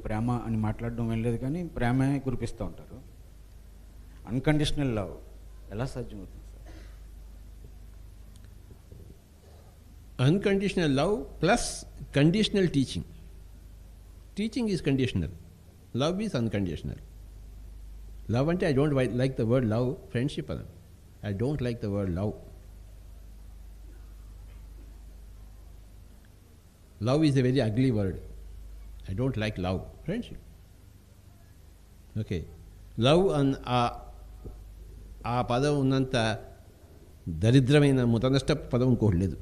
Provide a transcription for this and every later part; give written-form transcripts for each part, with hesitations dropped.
ప్రేమ అని మాట్లాడడం వెళ్ళలేదు, కానీ ప్రేమే కురిపిస్తూ ఉంటారు. అన్కండిషనల్ లవ్ ఎలా సాధ్యమవుతుంది sir? Unconditional love plus conditional teaching. Teaching is conditional. Love is unconditional. Love ante I don't like the word love, friendship anam. I don't like the word love. Love is a very ugly word. I don't like love. Friendship. Okay. Love and ఆ పదం ఉన్నంత దరిద్రమైన ముతనష్ట పదం ఇంకోటి లేదు.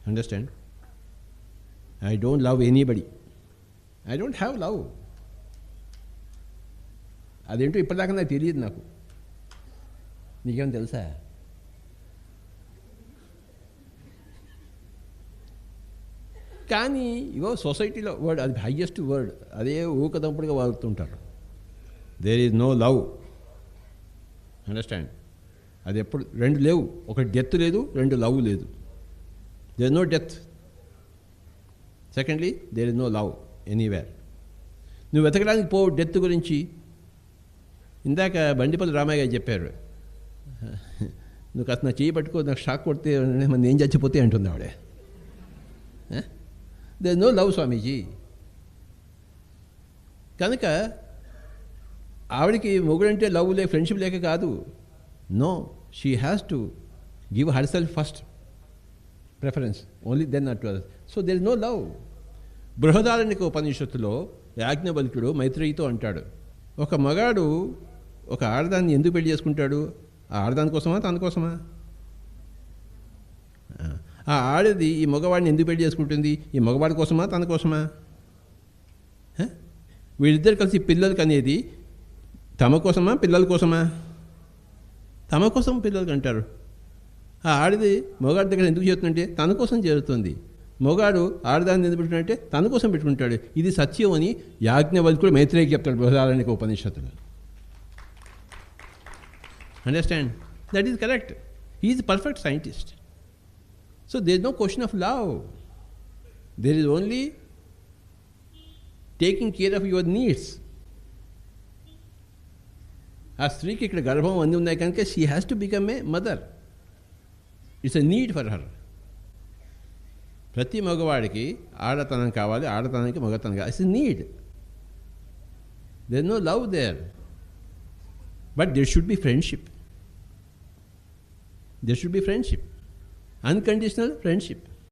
Understand? I don't love anybody. I don't have love. అదేంటో ఇప్పటిదాకా నాకు తెలియదు. నాకు నీకేమైనా తెలుసా? కానీ ఇగో సొసైటీలో వర్డ్, అది హయ్యెస్ట్ వర్డ్, అదే ఊకదంపుడుగా వాడుతుంటారు. There is no love. Understand? అది ఎప్పుడు రెండు లేవు. ఒకటి డెత్ లేదు, రెండు లవ్ లేదు. There is no death. Secondly, there is no love anywhere. నువ్వు వెతకడానికి పో డెత్ గురించి. ఇందాక బండిపల్లి రామయ్య గారు చెప్పారు, నువ్వు కాస్త నా చేయి పట్టుకో, నాకు షాక్ కొడితే మన ఏం చచ్చిపోతే అంటుంది ఆవిడే. There is no love Swamiji. కనుక ఆవిడికి మొగుడంటే లవ్ లేక ఫ్రెండ్షిప్ లేక కాదు. No, she has to give herself first preference, only then at others. So there is no love. బృహదారణ్యక ఉపనిషత్తులో యాజ్ఞవల్క్యుడు మైత్రేయితో అంటాడు, ఒక మగాడు ఒక ఆడదాన్ని ఎందుకు పెళ్లి చేసుకుంటాడు? ఆ ఆడదాని కోసమా, తన కోసమా? ఆ ఆడది ఈ మగవాడిని ఎందుకు పెళ్లి చేసుకుంటుంది? ఈ మగవాడి కోసమా, తన కోసమా? వీళ్ళిద్దరు కలిసి పిల్లలకి అనేది తమ కోసమా, పిల్లల కోసమా? తమ కోసం పిల్లలకి అంటారు. ఆ ఆడది మొగాడి దగ్గర ఎందుకు చేస్తుందంటే తన కోసం చేరుతుంది. మొగాడు ఆడదాన్ని ఎందుకు పెట్టుకుంటే తన కోసం పెట్టుకుంటాడు. ఇది సత్యం అని యాజ్ఞవల్క్యుడు మైత్రేయికి చెప్తాడు బృహదారణ్యక ఉపనిషత్తులో. Understand? That is correct. He is perfect scientist. So there is no question of love. There is only taking care of your needs. ఆ స్త్రీకి ఇక్కడ గర్భం అన్నీ ఉన్నాయి కనుక she has to become a mother. It's a need for her. ప్రతి మగవాడికి ఆడతనం కావాలి, ఆడతనానికి మగతనం కావాలి. It's a need. There is no love there, but there should be friendship. There should be friendship, unconditional friendship.